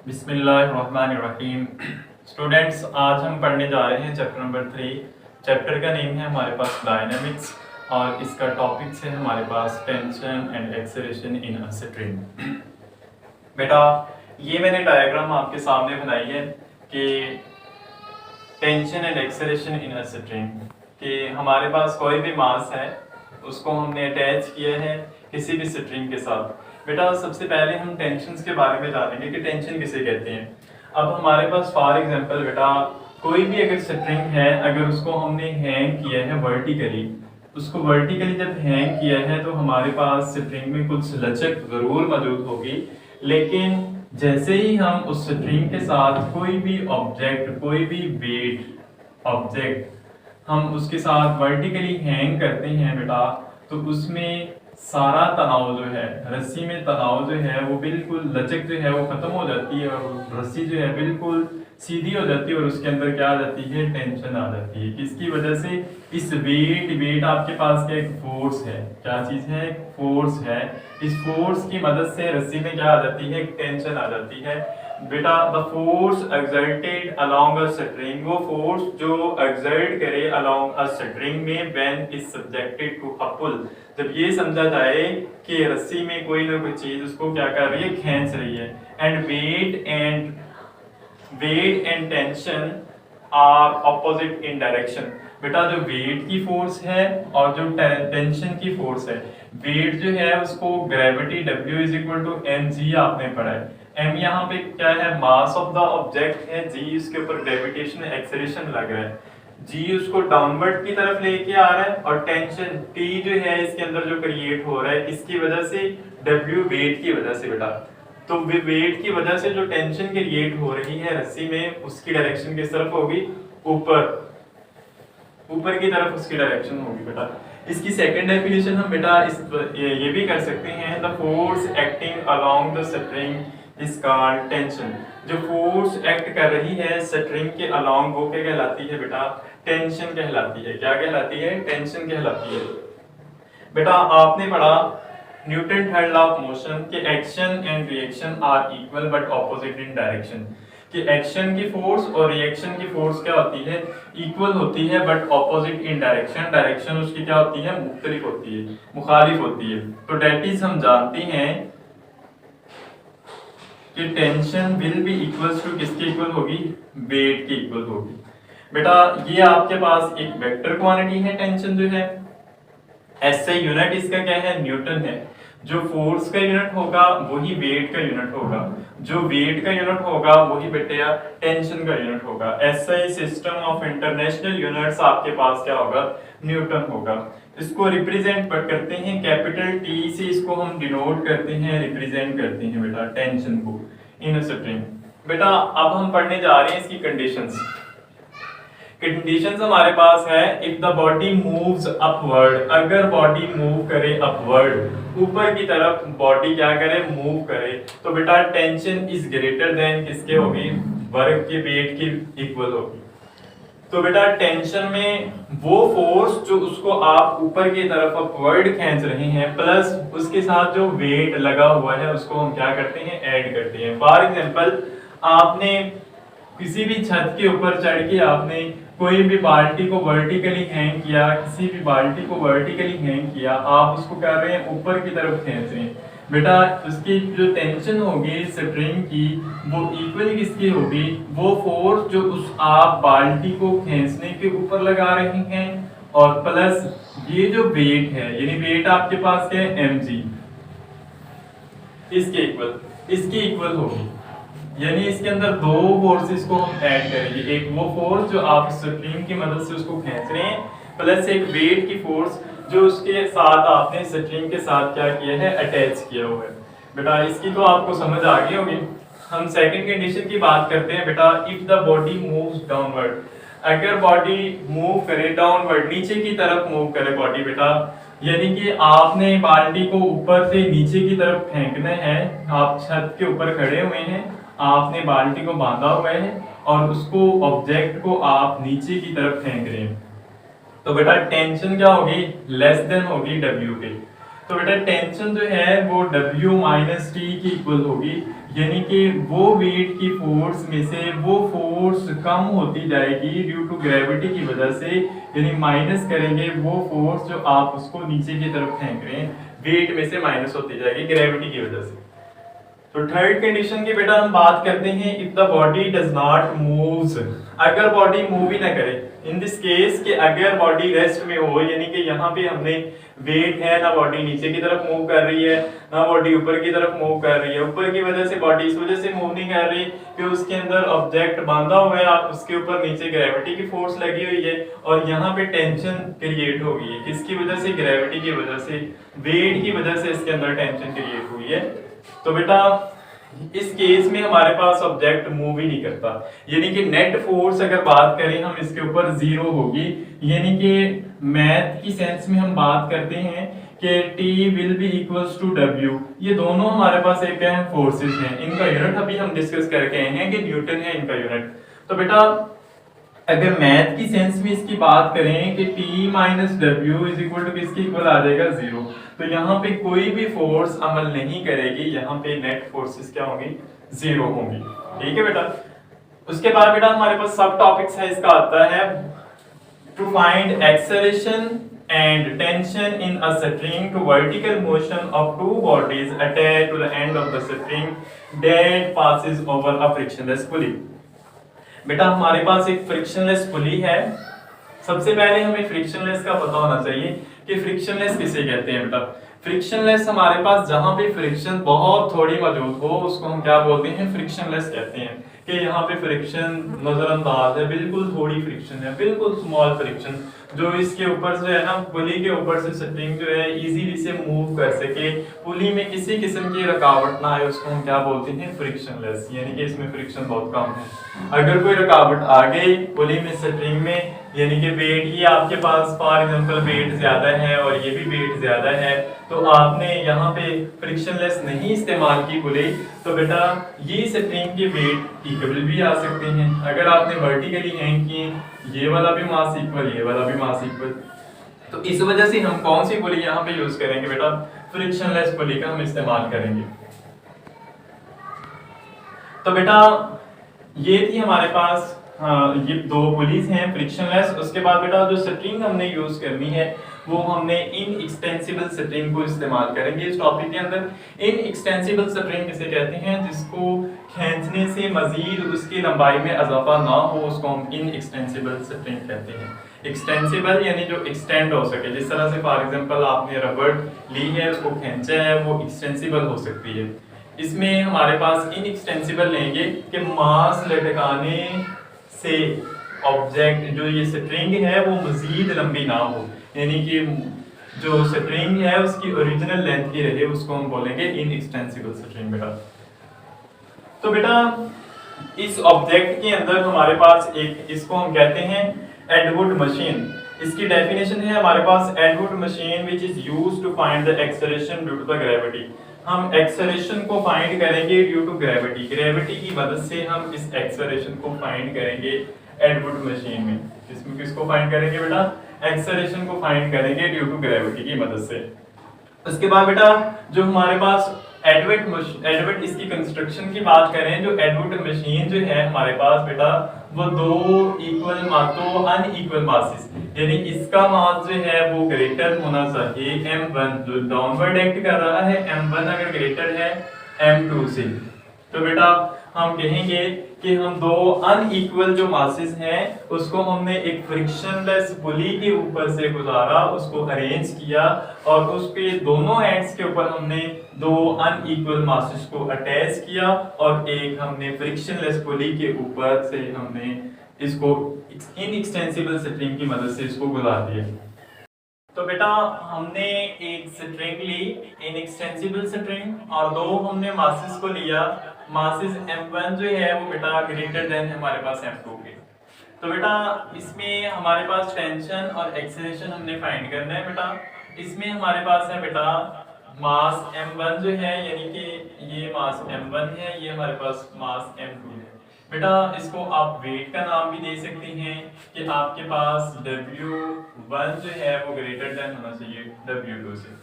बिस्मिल्लाहिर्रहमानिर्रहीम। स्टूडेंट्स, आज हम पढ़ने जा रहे हैं चैप्टर नंबर 3। चैप्टर का नेम है हमारे पास डायनामिक्स और इसका टॉपिक्स है हमारे पास tension and acceleration in a string. बेटा, ये मैंने डायग्राम आपके सामने बनाई है कि tension and acceleration in a string कि हमारे पास कोई भी मास है, उसको हमने अटैच किया है किसी भी स्ट्रिंग के साथ। बेटा, सबसे पहले हम टेंशन्स के बारे में जानेंगे कि टेंशन किसे कहते हैं। अब हमारे पास फॉर एग्जांपल बेटा, कोई भी अगर स्ट्रिंग है, अगर उसको हमने हैंग किया है वर्टिकली, उसको वर्टिकली जब हैंग किया है तो हमारे पास स्ट्रिंग में कुछ लचक जरूर मौजूद होगी, लेकिन जैसे ही हम उस स्ट्रिंग के साथ कोई भी ऑब्जेक्ट, कोई भी वेट ऑब्जेक्ट हम उसके साथ वर्टिकली हैंग करते हैं बेटा, तो उसमें सारा तनाव जो है, रस्सी में तनाव जो है वो बिल्कुल लचक जो है वो खत्म हो जाती है और रस्सी जो है बिल्कुल सीधी हो जाती है और उसके अंदर क्या आ जाती है, टेंशन आ जाती है। किसकी वजह से? इस वेट आपके पास का एक फोर्स है। क्या चीज है? एक फोर्स है। इस फोर्स की मदद से रस्सी में क्या आ जाती है, टेंशन आ जाती है। बेटा, the force exerted along a string, वो फोर्स जो एक्सर्ट करे अलोंग अ स्ट्रिंग में when is subjected to a pull, जब ये समझा जाए कि रस्सी में कोई ना कोई चीज उसको क्या कर रही है, खींच रही है। And weight and tension are opposite in direction. बेटा, जो वेट की फोर्स है और जो टेंशन की फोर्स है, वेट जो है उसको gravity W is equal to mg आपने पढ़ा है। m यहाँ पे क्या है, मास ऑफ द ऑब्जेक्ट है, g उसके ऊपर ग्रेविटेशन एक्सेलरेशन लग रहा है, g उसको डाउनवर्ड की तरफ लेके आ रहा है, और टेंशन T जो है इसके अंदर जो क्रिएट हो रहा है किसकी वजह से, W वेट की वजह से। बेटा, तो वेट की वजह से जो टेंशन क्रिएट हो रही है रस्सी में, उसकी डायरेक्शन किस तरफ होगी, ऊपर की तरफ उसकी डायरेक्शन होगी। बेटा, इसकी सेकंड डेफिनेशन हम बेटा ये भी कर सकते हैं, the force acting along the string is called tension. जो फोर्स एक्ट कर रही है स्ट्रिंग के अलोंग वो क्या कहलाती है बेटा, टेंशन कहलाती है। क्या कहलाती है? टेंशन कहलाती है। बेटा, आपने पढ़ा Newton third law of motion के action and reaction are equal but opposite in direction, कि एक्शन की फोर्स और रिएक्शन की फोर्स क्या होती है, इक्वल होती है but opposite in direction. Direction उसकी क्या होती है, मुख्तलिफ होती है, मुखालिफ होती है। तो डेट इज हम जानते हैं कि tension will be equals to किसके इक्वल होगी, वेट के इक्वल होगी। बेटा, ये आपके पास एक वेक्टर क्वांटिटी है टेंशन जो है, ऐसे यूनिट इसका क्या है, न्यूटन है। जो फोर्स का यूनिट होगा वही वेट का यूनिट होगा, जो वेट का यूनिट होगा वही बेटा टेंशन का यूनिट होगा। ऐसा सिस्टम ऑफ इंटरनेशनल यूनिट्स आपके पास क्या होगा, न्यूटन होगा। इसको रिप्रेजेंट करते हैं कैपिटल T से, इसको हम डिनोट करते हैं, रिप्रेजेंट करते हैं बेटा टेंशन को इन स्ट्रिंग। बेटा, अब हम पढ़ने जा रहे हैं इसकी कंडीशंस। कंडीशंस हमारे पास है, if the body moves upward, अगर बॉडी मूव करे अपवर्ड, ऊपर की तरफ बॉडी क्या करे, मूव करे, तो बेटा टेंशन इज ग्रेटर देन किसके होगी, वर्ग के वेट की इक्वल होगी। तो बेटा टेंशन में वो फोर्स जो उसको आप ऊपर की तरफ अपवर्ड खींच रहे हैं, प्लस उसके साथ जो वेट लगा हुआ है उसको हम क्या करते हैं, ऐड करते हैं। फॉर एग्जांपल, आपने किसी भी छत के ऊपर चढ़ के आपने कोई भी बाल्टी को वर्टिकली हैंग किया, किसी भी बाल्टी को वर्टिकली हैंग किया, आप उसको कर रहे हैं ऊपर की तरफ खींच रहे हैं। बेटा, उसकी जो टेंशन होगी स्ट्रिंग की वो इक्वल किसकी होगी, वो फोर्स जो उस आप बाल्टी को खींचने के ऊपर लगा रहे हैं, और प्लस ये जो वेट है, यानी वेट आपके पास क्या है, mg, इसके इक्वल होगी। यानी इसके अंदर दो फोर्सेस को हम ऐड करेंगे, एक वो फोर्स जो आप स्ट्रिंग की मदद से उसको खींच रहे हैं, प्लस एक वेट की फोर्स जो उसके साथ आपने स्ट्रिंग के साथ क्या किया है, अटैच किया हुआ है। बेटा, इसकी तो आपको समझ आ गई होगी। हम सेकंड कंडीशन की बात करते हैं बेटा, if the body moves downward, अगर बॉडी मूव करे डाउनवर्ड, नीचे की तरफ मूव करे बॉडी, बेटा यानी कि आपने बाल्टी को ऊपर से नीचे की तरफ फेंकना है, आप छत के ऊपर खड़े हुए हैं, आपने बाल्टी को बांधा हुआ है और उसको ऑब्जेक्ट को आप नीचे की तरफ फेंक रहे हैं, तो बेटा टेंशन क्या होगी, लेस देन होगी W के। तो बेटा टेंशन जो है वो W माइनस T की इक्वल होगी, यानी कि वो वेट की फोर्स में से वो फोर्स कम होती जाएगी ड्यू टू ग्रेविटी की वजह से, यानी माइनस करेंगे वो फोर्स जो आप उसको नीचे की तरफ फेंक रहे हैं, वेट में से माइनस होती जाएगी ग्रेविटी की वजह से। तो थर्ड कंडीशन की बेटा हम बात करते हैं, if the body does not moves, अगर बॉडी मूव ही ना करे, इन दिस केस कि अगर बॉडी रेस्ट में हो, यानी कि यहाँ पे हमने वेट है ना, बॉडी नीचे की तरफ मूव कर रही है ना बॉडी ऊपर की तरफ मूव कर रही है, ऊपर की वजह से बॉडी इस वजह से मूव नहीं कर रही कि उसके अंदर ऑब्जेक्ट बांधा हुआ है, उसके ऊपर नीचे ग्रेविटी की फोर्स लगी हुई है और यहाँ पे टेंशन क्रिएट हो गई है, किसकी वजह से, ग्रेविटी की वजह से, वेट की वजह से इसके अंदर टेंशन क्रिएट हुई है। तो बेटा इस केस में हमारे पास ऑब्जेक्ट मूव ही नहीं करता, यानी कि नेट फोर्स अगर बात करें हम इसके ऊपर जीरो होगी, यानी कि मैथ की सेंस में हम बात करते हैं कि T will be equals to W, ये दोनों हमारे पास एक है फोर्सेस हैं, इनका यूनिट अभी हम डिस्कस करके आए हैं कि न्यूटन है इनका यूनिट। तो बेटा अगर मैथ की सेंस में इसकी बात करें कि T minus W is equal to किसके इक्वल आ जाएगा, जीरो, तो यहाँ पे कोई भी फोर्स अमल नहीं करेगी, यहाँ पे नेट फोर्सेस क्या होंगी, जीरो होंगी। ठीक है बेटा। उसके बाद बेटा हमारे पास सब टॉपिक्स है, इसका आता है to find acceleration and tension in a string to vertical motion of two bodies attached to the end of the string that passes over a frictionless pulley। बेटा हमारे पास एक फ्रिक्शनलेस पुली है, सबसे पहले हमें फ्रिक्शनलेस का पता होना चाहिए कि फ्रिक्शनलेस किसे कहते हैं। बेटा फ्रिक्शनलेस हमारे पास जहां पे फ्रिक्शन बहुत थोड़ी मौजूद हो उसको हम क्या बोलते हैं, फ्रिक्शनलेस कहते हैं, कि यहाँ पे फ्रिक्शन नजरअंदाज है, बिल्कुल थोड़ी फ्रिक्शन है, बिल्कुल स्मॉल फ्रिक्शन, जो इसके ऊपर से है ना, पुली के ऊपर से स्प्रिंग जो है इजीली से मूव कर सके, पुली में किसी किस्म की रुकावट ना आए, उसको हम क्या बोलते हैं, फ्रिक्शनलेस, यानी कि इसमें फ्रिक्शन बहुत कम है। अगर कोई रुकावट आ गई पुली में, स्प्रिंग में, यानी कि वेट ही आपके पास फॉर एग्जांपल वेट ज्यादा है और ये भी वेट ज्यादा है, तो आपने यहाँ पे फ्रिक्शनलेस नहीं इस्तेमाल की पुली, तो बेटा ये स्प्रिंग के वेट इक्वल भी आ सकते हैं। अगर आपने वर्टिकली हैंग किए, ये वाला भी मास इक्वल, ये वाला भी मास इक्वल, तो इस वजह से हम कौन सी पुली यहाँ पे यूज करेंगे, बेटा फ्रिक्शनलेस पुली का हम इस्तेमाल करेंगे। तो बेटा ये थी हमारे पास ये दो पुलीज हैं फ्रिक्शनलेस। उसके बाद बेटा जो स्ट्रिंग हमने यूज करनी है वो हमने इन एक्सटेंसिबल स्ट्रिंग को इस्तेमाल करेंगे इस टॉपिक के अंदर। इन एक्सटेंसिबल स्ट्रिंग किसे कहते हैं, जिसको खींचने से मजीद उसकी लंबाई में इजाफा ना हो, उसको हम इन एक्सटेंसिबल स्ट्रिंग कहते हैं। एक्सटेंसिबल यानी जो एक्सटेंड हो सके, जिस तरह से फॉर एग्जांपल आपने रबड़ ली है उसको खींचा है, वो एक्सटेंसिबल हो सकती है। इसमें हमारे पास इन एक्सटेंसिबल लेंगे कि मास लटकाने से ऑब्जेक्ट जो ये स्ट्रिंग है वो मजीद लंबी ना हो, यानी कि जो स्ट्रिंग है उसकी ओरिजिनल लेंथ की रहे, उसको हम बोलेंगे इन एक्सटेंसिबल स्ट्रिंग। बेटा तो बेटा इस ऑब्जेक्ट के अंदर हमारे पास एक, इसको हम कहते हैं एडवुड मशीन। इसकी डेफिनेशन है हमारे पास, Atwood machine which is used to find the acceleration due to the gravity. हम एक्सेलरेशन को फाइंड करेंगे ड्यू टू ग्रेविटी, ग्रेविटी की मदद से हम इस एक्सेलरेशन को फाइंड करेंगे एडवुड मशीन में। इसमें किसको फाइंड करेंगे बेटा, एक्सेलरेशन को फाइंड करेंगे ड्यू टू ग्रेविटी की मदद से। उसके बाद बेटा जो हमारे पास एडवुड इसकी कंस्ट्रक्शन की बात करें, जो एडवुड मशीन जो है हमारे पास बेटा वो दो इक्वल तो अनइक्वल मासेस, यानी इसका मास जो है वो ग्रेटर होना चाहिए m1 जो डाउनवर्ड एक्ट कर रहा है, m1 अगर ग्रेटर है m2 से, तो बेटा हम कहेंगे कि हम दो अनइक्वल जो मासेस हैं उसको हमने एक फ्रिक्शनलेस पुली के ऊपर से गुजारा, उसको अरेंज किया और उसके दोनों एंड्स के ऊपर हमने दो अनइक्वल मासेस को अटैच किया और एक हमने फ्रिक्शनलेस पुली के ऊपर से हमने इसको इनएक्सटेंसिबल स्ट्रिंग की मदद से इसको गुजार दिया। तो बेटा हमने एक स्ट्रिंग ली इनएक्सटेंसिबल स्ट्रिंग और दो हमने मासेस को लिया, मासेस m1 जो है वो बेटा ग्रेटर देन हमारे पास m2 के। तो बेटा इसमें हमारे पास टेंशन और एक्सेलरेशन हमने फाइंड करना है। बेटा इसमें हमारे पास है बेटा मास m1 जो है, यानी कि ये मास m1 है, ये हमारे पास मास m2 है। बेटा इसको आप वेट का नाम भी दे सकते हैं कि आपके पास W1 जो है वो ग्रेटर देन होना चाहिए W2 से।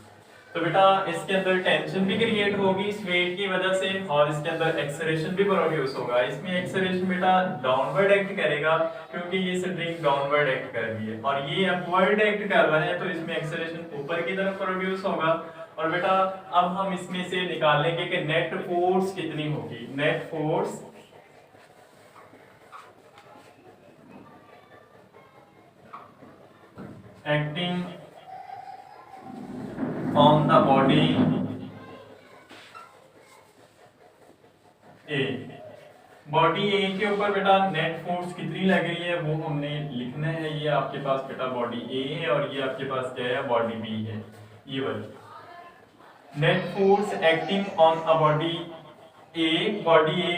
तो बेटा इसके अंदर टेंशन भी क्रिएट होगी इस वेट की वजह से, और इसके अंदर एक्सेलरेशन भी प्रोड्यूस होगा। इसमें एक्सेलरेशन बेटा डाउनवर्ड एक्ट करेगा क्योंकि ये स्ट्रिंग डाउनवर्ड एक्ट कर रही है, और ये अपवर्ड एक्ट कर रहा है तो इसमें एक्सेलरेशन ऊपर की तरफ प्रोड्यूस होगा। और बेटा अब हम इसमें से निकालेंगे कि नेट फोर्स कितनी होगी। Net force acting on the body A, body A के ऊपर बेटा नेट फोर्स कितनी लग रही है वो हमने लिखना है। ये आपके पास बेटा बॉडी ए है और ये आपके पास क्या है, बॉडी बी है। ये वाली net force acting on a body A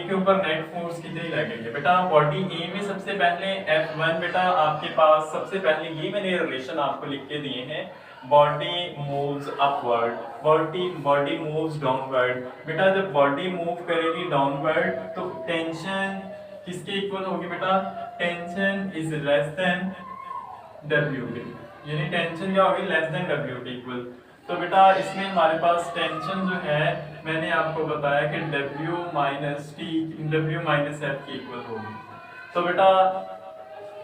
के ऊपर नेट फोर्स कितनी लग रही है बेटा। बॉडी ए में सबसे पहले F1 बेटा आपके पास, सबसे पहले ये मैंने रिलेशन आपको लिख के दिए हैं, body moves upward, body moves downward. बेटा जब बॉडी मूव करेगी डाउनवर्ड तो टेंशन किसके इक्वल होगी बेटा, tension is less than W के, यानी टेंशन क्या होगी, लेस देन डब्ल्यू के इक्वल। तो बेटा इसमें हमारे पास टेंशन जो है मैंने आपको बताया कि W माइनस एफ की इक्वल होगी। तो बेटा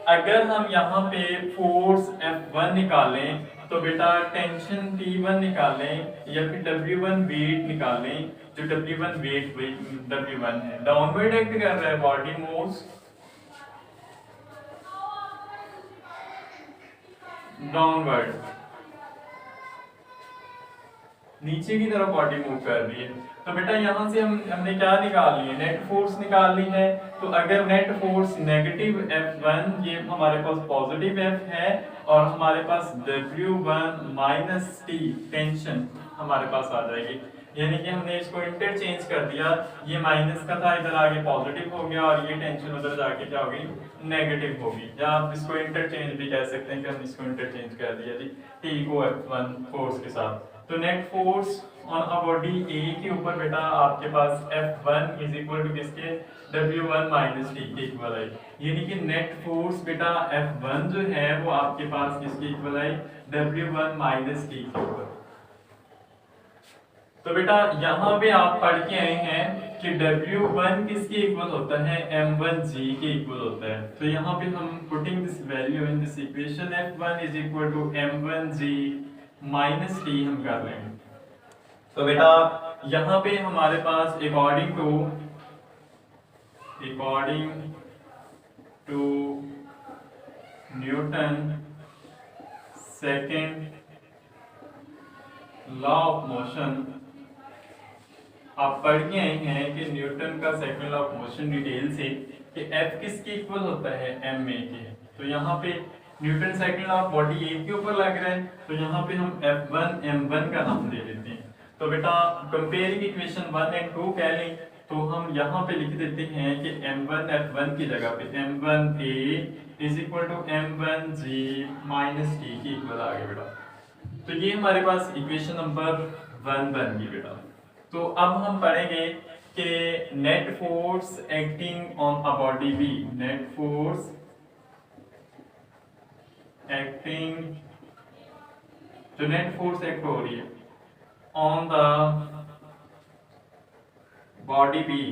अगर हम यहाँ पे फोर्स F1 निकालें तो बेटा टेंशन T1 निकालें या फिर W1 वेट निकालें, जो W1 वेट W1 है, डाउनवर्ड एक्ट कर रहा है, बॉडी मूव्स डाउनवर्ड, नीचे की तरफ बॉडी मूव कर रही है। तो बेटा यहाँ से हमने क्या निकाल ली है, नेट फोर्स निकाल ली है। तो अगर नेट फोर्स नेगेटिव F1, ये हमारे पास पॉजिटिव F है, और हमारे पास W1 माइनस T टेंशन हमारे पास आ जाएगी, यानी कि हमने इसको इंटरचेंज कर दिया, ये माइनस का था इधर आगे पॉजिटिव हो गया, और ये टेंशन उधर जाके क्या होगी, नेगेटिव होगी। या आप इसको इंटरचेंज भी कह सकते हैं कि हम इसको इंटरचेंज कर दिया जी T को F1 फोर्स के साथ। तो net force on a body A के ऊपर बेटा आपके पास F1 इज इक्वल टू किसके, W1 माइनस T के इक्वल है, यानी कि नेट फोर्स बेटा F1 जो है वो आपके पास किसके इक्वल है, W1 माइनस T के ऊपर। तो बेटा यहाँ पे आप पढ़ के आए हैं कि W1 किसके इक्वल होता है, M1G के इक्वल होता है। तो यहाँ पे हम putting this value in this equation, F1 is equal to M1G minus T हम कर लेंगे। तो बेटा यहाँ पे हमारे पास according to Newton second law of motion, आप पढ़ के आए हैं कि न्यूटन का second law of motion detail से कि F किसके इक्वल होता है, ma के। तो यहाँ पे Newton second law of body A के ऊपर लग रहा है, तो यहाँ पे हम F1 m1 का नाम दे देते हैं। तो बेटा कंपेयरिंग इक्वेशन 1 और 2 कह लें तो हम यहाँ पे लिख देते हैं कि m1 F1 की जगह पे m1a is equal to m1g minus T की इक्वल आ गया बेटा। तो ये हमारे पास इक्वेशन नंबर 1 बन गई बेटा। तो अब हम पढ़ेंगे कि net force acting on a body B, net force acting, जो नेट फोर्स एक्ट हो रही है on the body B,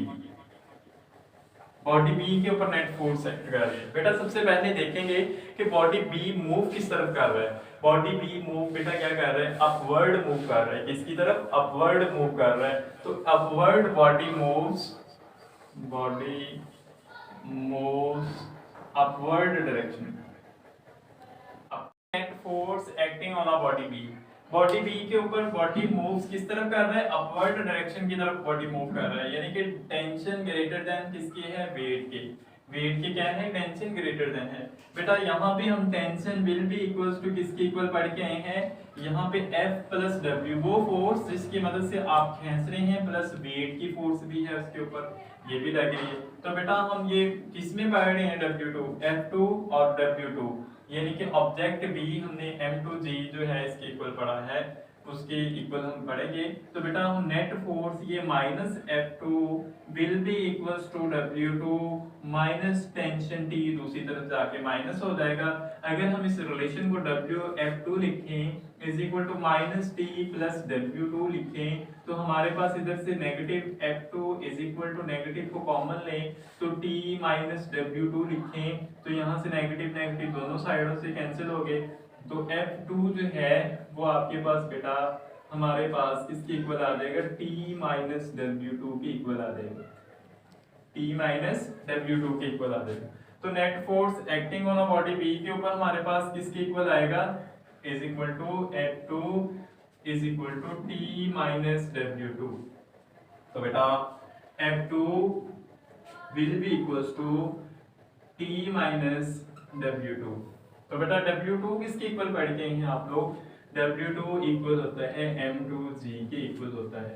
body B के ऊपर नेट फोर्स एक्ट कर रही है। बेटा सबसे पहले देखेंगे कि बॉडी बी मूव किस तरफ कर रहा है। बॉडी बी मूव बेटा क्या कर रहा है, अपवर्ड मूव कर रहा है, किसकी तरफ, अपवर्ड मूव कर रहा है। तो upward body moves upward direction, net force acting on a body B, body B के ऊपर बॉडी मूव्स किस तरफ कर रहा है, अपवर्ड डायरेक्शन की तरफ बॉडी मूव कर रहा है, यानी कि टेंशन ग्रेटर देन किसकी है, वेट की, वेट की क्या है, टेंशन ग्रेटर देन है। बेटा यहाँ पे हम tension will be equals to किसके इक्वल पढ़ के आए हैं, यहाँ पे F प्लस W, वो फोर्स जिसकी मदद से आप खींच रहे हैं, प्लस वेट की फोर्स भी है उसके ऊपर, ये भी लग रही है। तो बेटा हम ये किसमें पढ़ रहे हैं, W2, F2 और W2, यानी कि ऑब्जेक्ट बी हमने M2G जो है इसके इक्वल पढ़ा है उसके इक्वल हम पढ़ेंगे। तो बेटा हम नेट फोर्स ये -F2 will be equals to W2 minus tension T, दूसरी तरफ जाके माइनस हो जाएगा। अगर हम इस रिलेशन को WF2 लिखें is equal to -T plus W2 लिखें तो हमारे पास इधर से negative F2 is equal to negative को कॉमन लें तो T माइनस W2 लिखें तो यहाँ से नेगेटिव नेगेटिव दोनों साइडों से कैंसिल हो गए। तो F2 जो है वो आपके पास बेटा हमारे पास इसके इक्वल आ जाएगा T माइनस W2 के इक्वल आ जाएगा, T माइनस W2 के इक्वल आ जाएगा। तो net force acting on a body B के ऊपर हमारे पास किसके इक्वल आएगा, is equal to F2 is equal to T minus W2। तो बेटा F2 will be equals to T minus W2। तो बेटा W2 किसके इक्वल पढ़ के हैं आप लोग, W2 इक्वल होता है M2G के इक्वल होता है।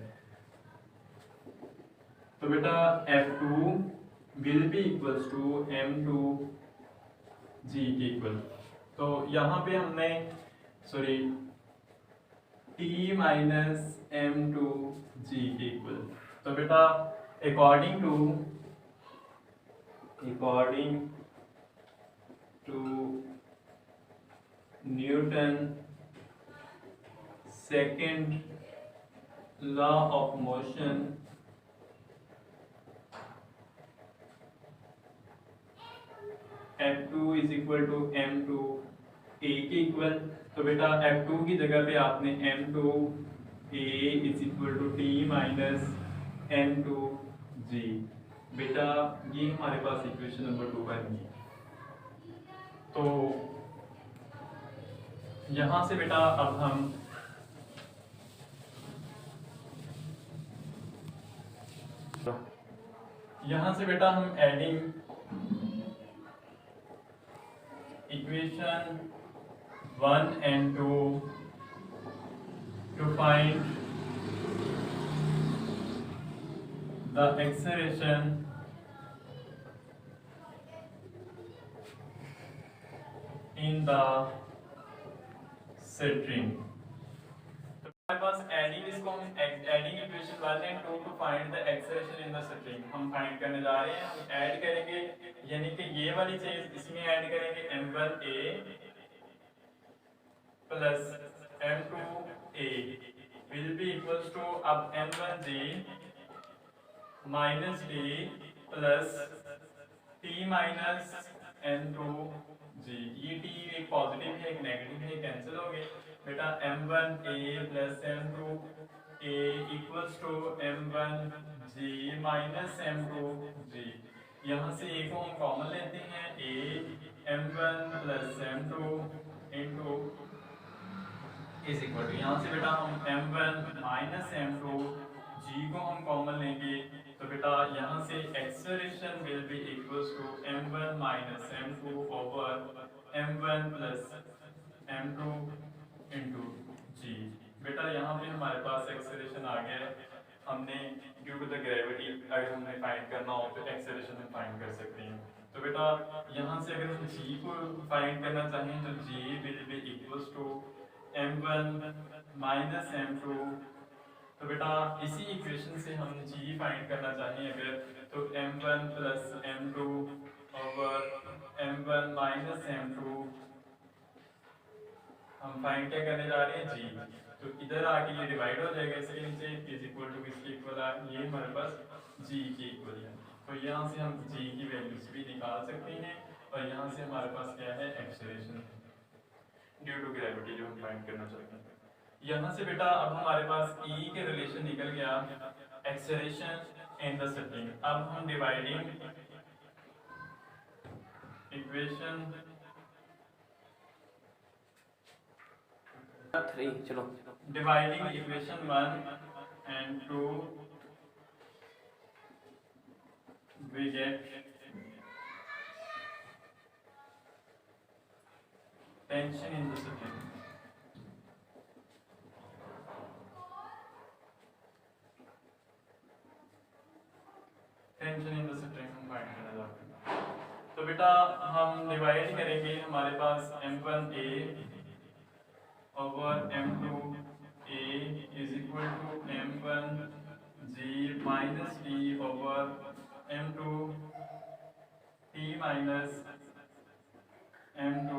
तो बेटा F2 will be equals to M2G के इक्वल। तो यहाँ पे हमने सॉरी T माइनस M2G के इक्वल। तो बेटा according to Newton second law of motion F2 is equal to M2A के इक्वल। तो बेटा F2 की जगह पे आपने M2A is equal to T minus M2G। बेटा ये हमारे पास इक्वेशन नंबर 2 बन गई। तो यहां से बेटा अब हम adding equation 1 and 2 to find the acceleration in the string। तो हमारे पास एडिंग इसको हम adding equation 1 and 2 to find the acceleration in the string हम फाइंड करने जा रहे हैं। हम ऐड करेंगे यानी कि ये वाली चीज इसमें ऐड करेंगे M1A plus M2A will be equals to अब M1G minus T plus T minus M2G। ये T एक पॉजिटिव है एक नेगेटिव है कैंसिल हो गए। बेटा M1A plus M2A equals to M1G minus M2G। यहाँ से A को हम कॉमन लेते हैं, A M1 plus M2 into is equal to यहाँ से बेटा हम M1 माइनस M2G को हम कॉमन लेंगे तो बेटा यहाँ से acceleration will be equals to M1 minus M2 over M1 plus M2 into G। बेटा यहाँ पे हमारे पास एक्सेलरेशन आ गया है। हमने ड्यू टू द ग्रेविटी अगर हमें फाइंड करना हो तो एक्सेलरेशन हम फाइंड कर सकते हैं। तो बेटा यहाँ से अगर हम G को फाइंड करना चाहें तो G will be equals to M1 minus M2। तो बेटा इसी इक्वेशन से हम G फाइंड करना चाहें अगर तो M1 plus M2 over M1 minus M2 हम फाइंड क्या करने जा रहे हैं G। तो इधर आके ये डिवाइड हो जाएगा इसके नीचे इज इक्वल टू किसके इक्वल है, ये हमारे पास G के इक्वल है। तो यहाँ से हम G की वैल्यूज भी निकाल सकते हैं और यहाँ से हमारे पास क्या है एक्सेलरेशन ड्यू टू ग्रेविटी जो हम फाइंड करना चाहते हैं। यहाँ से बेटा अब हमारे पास E के रिलेशन निकल गया एक्सेलरेशन इन द स्ट्रिंग। अब हम डिवाइडिंग इक्वेशन 3 चलो dividing equation 1 and 2 we get tension in the string। Tension in the string हम फाइंड करना चाहते हैं। तो बेटा हम डिवाइड करेंगे हमारे पास M1A over M2A minus T over m2 t minus m2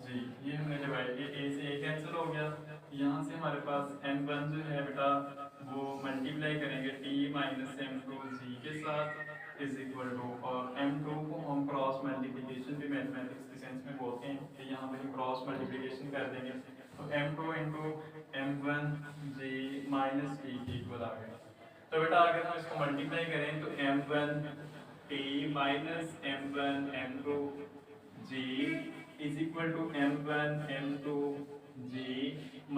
g। ये हमने डिवाइड किया, a से a कैंसिल हो गया। यहाँ से हमारे पास m1 जो है बेटा वो मल्टीप्लाई करेंगे t माइनस m2 g के साथ इज इक्वल टू, और m2 को हम क्रॉस मल्टीप्लिकेशन भी मैथमेटिक्स के सेंस में बोलते हैं कि यहाँ पे हम क्रॉस मल्टीप्लिकेशन कर देंगे, तो m2 into m1 g minus T के इक्वल आ गया। तो बेटा अगर हम इसको मल्टीप्लाई करें तो m1 t minus m1 m2 g is equal to m1 m2 g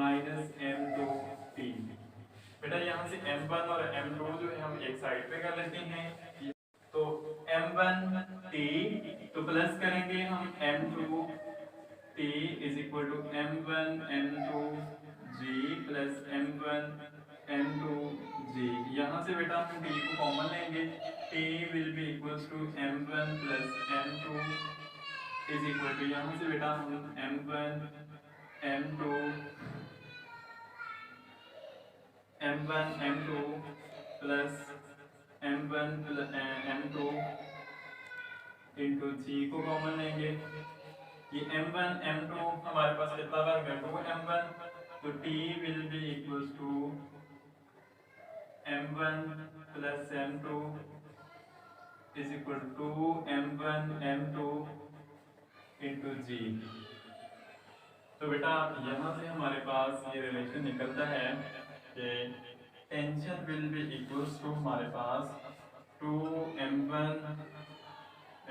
minus m2 t। बेटा यहाँ से m1 और m2 जो है हम एक साइड पे कर लेते हैं, तो m1 t तो प्लस करेंगे हम m2 t is equal to m1 m2 g plus m1 m2 g। यहाँ से बेटा हम t को कॉमन लेंगे, t will be equals to m1 plus m2 is equal to, यहाँ से बेटा हम m1 m2 plus m1 m2 into g को कॉमन लेंगे। ये m1 m2 हमारे पास कितना बन गया 2m1, तो t will be equals to m1 plus m2 is equal to m1 m2 into g. तो बेटा यहाँ से हमारे पास ये रिलेशन निकलता है कि tension will be equals to हमारे पास 2m1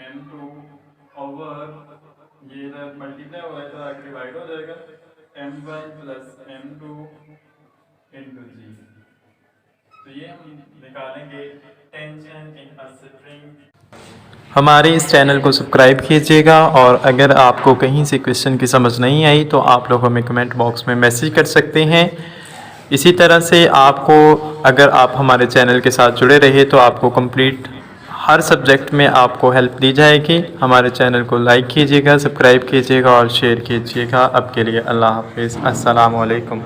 m2 ओवर ये इधर मल्टीप्लाई हो रहा है तो डिवाइड हो जाएगा m1 plus m2 into g. तो ये हम निकालेंगे टेंशन इन अ स्ट्रिंग। हमारे इस चैनल को सब्सक्राइब कीजिएगा, और अगर आपको कहीं से क्वेश्चन की समझ नहीं आई तो आप लोग हमें कमेंट बॉक्स में मैसेज कर सकते हैं। इसी तरह से आपको, अगर आप हमारे चैनल के साथ जुड़े रहे तो आपको कंप्लीट हर सब्जेक्ट में आपको हेल्प दी जाएगी। हमारे चैनल को लाइक कीजिएगा, सब्सक्राइब कीजिएगा और शेयर कीजिएगा। अब के लिए अल्लाह हाफिज़, अस्सलाम वालेकुम।